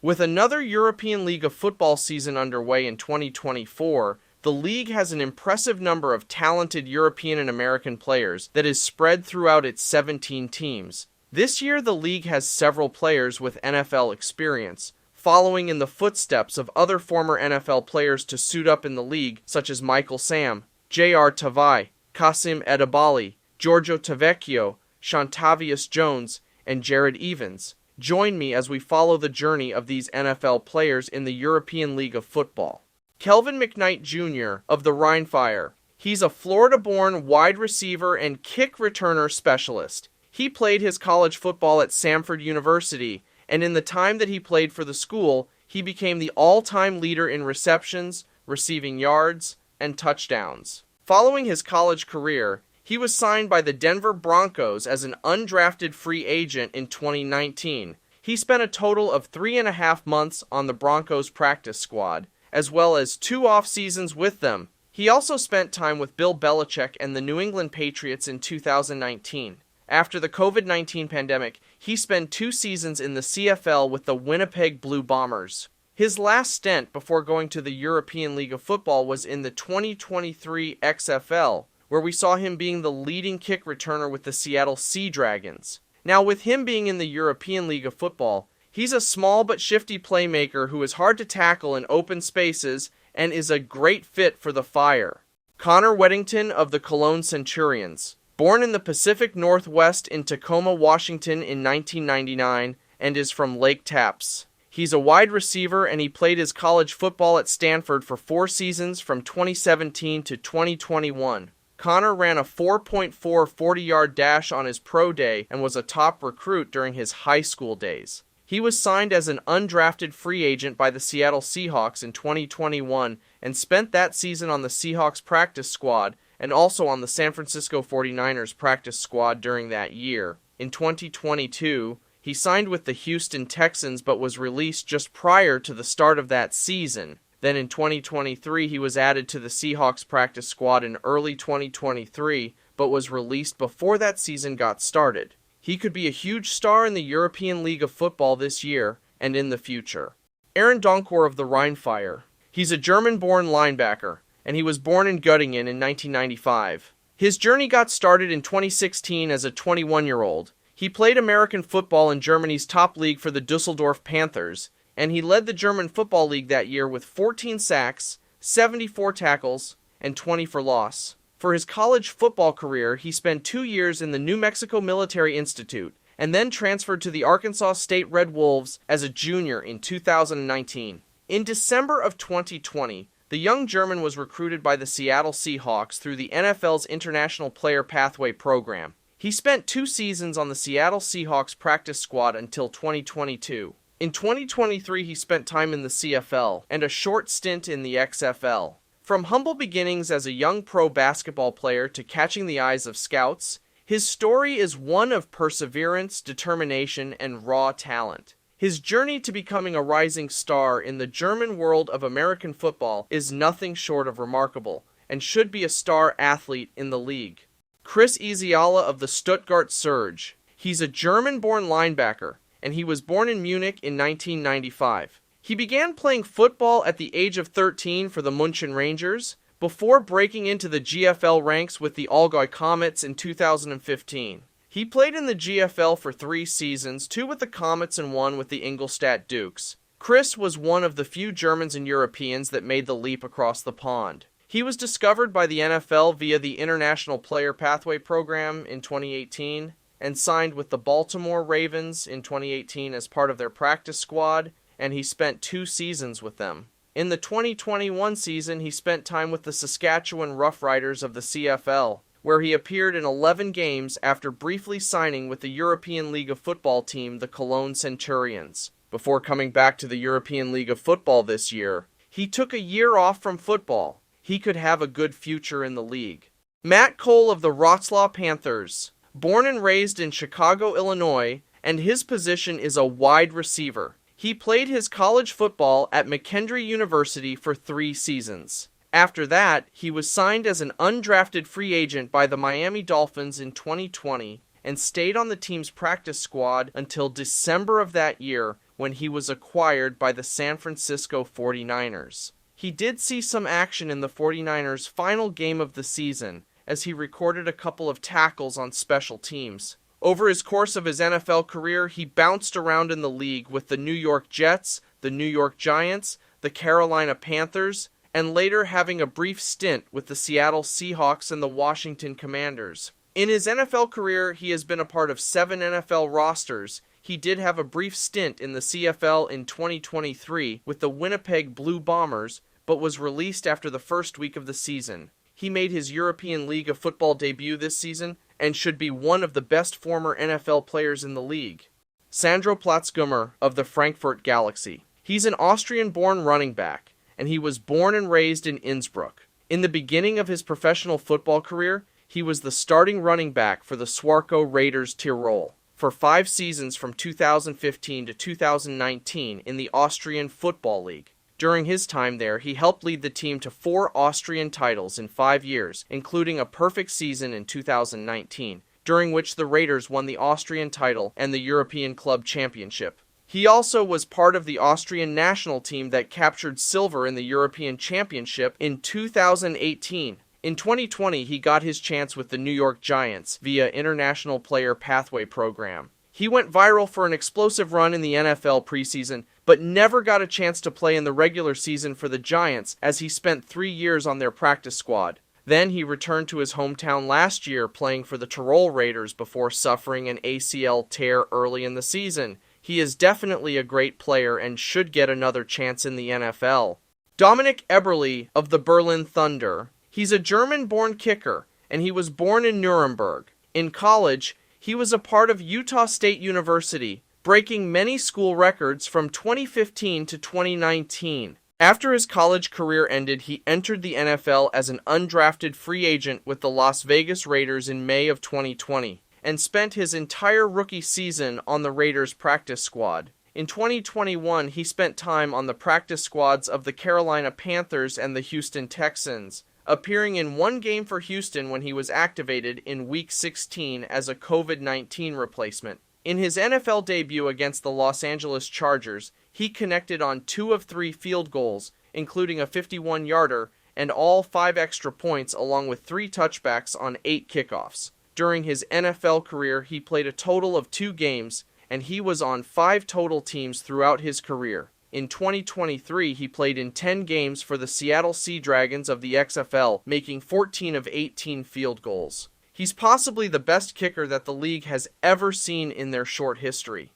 With another European League of Football season underway in 2024, the league has an impressive number of talented European and American players that is spread throughout its 17 teams. This year, the league has several players with NFL experience, following in the footsteps of other former NFL players to suit up in the league, such as Michael Sam, J.R. Tavai, Kasim Edebali, Giorgio Tavecchio, Shantavius Jones, and Jared Evans. Join me as we follow the journey of these NFL players in the European League of Football. Kelvin McKnight Jr. of the Rheinfire. He's a Florida-born wide receiver and kick returner specialist. He played his college football at Stanford University, and in the time that he played for the school, he became the all-time leader in receptions, receiving yards, and touchdowns. Following his college career, he was signed by the Denver Broncos as an undrafted free agent in 2019. He spent a total of 3.5 months on the Broncos practice squad, as well as 2 off-seasons with them. He also spent time with Bill Belichick and the New England Patriots in 2019. After the COVID-19 pandemic, he spent 2 seasons in the CFL with the Winnipeg Blue Bombers. His last stint before going to the European League of Football was in the 2023 XFL, where we saw him being the leading kick returner with the Seattle Sea Dragons. Now, with him being in the European League of Football, he's a small but shifty playmaker who is hard to tackle in open spaces and is a great fit for the Fire. Connor Wedington of the Cologne Centurions. Born in the Pacific Northwest in Tacoma, Washington in 1999 and is from Lake Tapps. He's a wide receiver and he played his college football at Stanford for 4 seasons from 2017 to 2021. Connor ran a 4.4 40-yard dash on his pro day and was a top recruit during his high school days. He was signed as an undrafted free agent by the Seattle Seahawks in 2021 and spent that season on the Seahawks practice squad and also on the San Francisco 49ers practice squad during that year. In 2022, he signed with the Houston Texans but was released just prior to the start of that season. Then in 2023, he was added to the Seahawks practice squad in early 2023, but was released before that season got started. He could be a huge star in the European League of Football this year and in the future. Aaron Donkor of the Rheinfire. He's a German-born linebacker, and he was born in Göttingen in 1995. His journey got started in 2016 as a 21-year-old. He played American football in Germany's top league for the Düsseldorf Panthers, and he led the German Football League that year with 14 sacks, 74 tackles, and 20 for loss. For his college football career, he spent 2 years in the New Mexico Military Institute, and then transferred to the Arkansas State Red Wolves as a junior in 2019. In December of 2020, the young German was recruited by the Seattle Seahawks through the NFL's International Player Pathway program. He spent 2 seasons on the Seattle Seahawks practice squad until 2022. In 2023, he spent time in the CFL and a short stint in the XFL. From humble beginnings as a young pro basketball player to catching the eyes of scouts, his story is one of perseverance, determination, and raw talent. His journey to becoming a rising star in the German world of American football is nothing short of remarkable, and should be a star athlete in the league. Chris Eala of the Stuttgart Surge. He's a German-born linebacker, and he was born in Munich in 1995. He began playing football at the age of 13 for the München Rangers, before breaking into the GFL ranks with the Allgäu Comets in 2015. He played in the GFL for 3 seasons, 2 with the Comets and 1 with the Ingolstadt Dukes. Chris was one of the few Germans and Europeans that made the leap across the pond. He was discovered by the NFL via the International Player Pathway program in 2018, and signed with the Baltimore Ravens in 2018 as part of their practice squad, and he spent 2 seasons with them. In the 2021 season, he spent time with the Saskatchewan Roughriders of the CFL, where he appeared in 11 games after briefly signing with the European League of Football team, the Cologne Centurions. Before coming back to the European League of Football this year, he took a year off from football. He could have a good future in the league. Matt Cole of the Wroclaw Panthers. Born and raised in Chicago, Illinois, and his position is a wide receiver. He played his college football at McKendree University for 3 seasons. After that, he was signed as an undrafted free agent by the Miami Dolphins in 2020 and stayed on the team's practice squad until December of that year, when he was acquired by the San Francisco 49ers. He did see some action in the 49ers' final game of the season, as he recorded a couple of tackles on special teams. Over his course of his NFL career, he bounced around in the league with the New York Jets, the New York Giants, the Carolina Panthers, and later having a brief stint with the Seattle Seahawks and the Washington Commanders. In his NFL career, he has been a part of 7 NFL rosters. He did have a brief stint in the CFL in 2023 with the Winnipeg Blue Bombers, but was released after the first week of the season. He made his European League of Football debut this season and should be one of the best former NFL players in the league. Sandro Platzgummer of the Frankfurt Galaxy. He's an Austrian-born running back, and he was born and raised in Innsbruck. In the beginning of his professional football career, he was the starting running back for the Swarco Raiders Tirol for 5 seasons from 2015 to 2019 in the Austrian Football League. During his time there, he helped lead the team to 4 Austrian titles in 5 years, including a perfect season in 2019, during which the Raiders won the Austrian title and the European Club Championship. He also was part of the Austrian national team that captured silver in the European Championship in 2018. In 2020, he got his chance with the New York Giants via International Player Pathway Program. He went viral for an explosive run in the NFL preseason, but never got a chance to play in the regular season for the Giants as he spent 3 years on their practice squad. Then he returned to his hometown last year playing for the Tirol Raiders before suffering an ACL tear early in the season. He is definitely a great player and should get another chance in the NFL. Dominic Eberly of the Berlin Thunder. He's a German-born kicker, and he was born in Nuremberg. In college, he was a part of Utah State University, breaking many school records from 2015 to 2019. After his college career ended, he entered the NFL as an undrafted free agent with the Las Vegas Raiders in May of 2020, and spent his entire rookie season on the Raiders practice squad. In 2021, he spent time on the practice squads of the Carolina Panthers and the Houston Texans, appearing in 1 game for Houston when he was activated in Week 16 as a COVID-19 replacement. In his NFL debut against the Los Angeles Chargers, he connected on 2 of 3 field goals, including a 51-yarder, and all 5 extra points along with 3 touchbacks on 8 kickoffs. During his NFL career, he played a total of 2 games, and he was on 5 total teams throughout his career. In 2023, he played in 10 games for the Seattle Sea Dragons of the XFL, making 14 of 18 field goals. He's possibly the best kicker that the league has ever seen in their short history.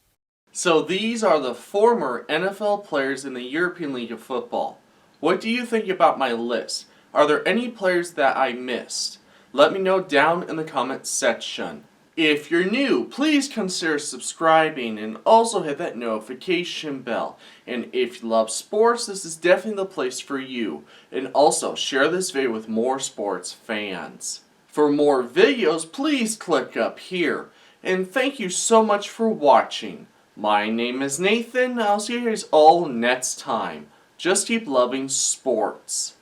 So these are the former NFL players in the European League of Football. What do you think about my list? Are there any players that I missed? Let me know down in the comments section. If you're new, please consider subscribing and also hit that notification bell. And if you love sports, this is definitely the place for you. And also share this video with more sports fans. For more videos, please click up here. And thank you so much for watching. My name is Nathan, and I'll see you guys all next time. Just keep loving sports.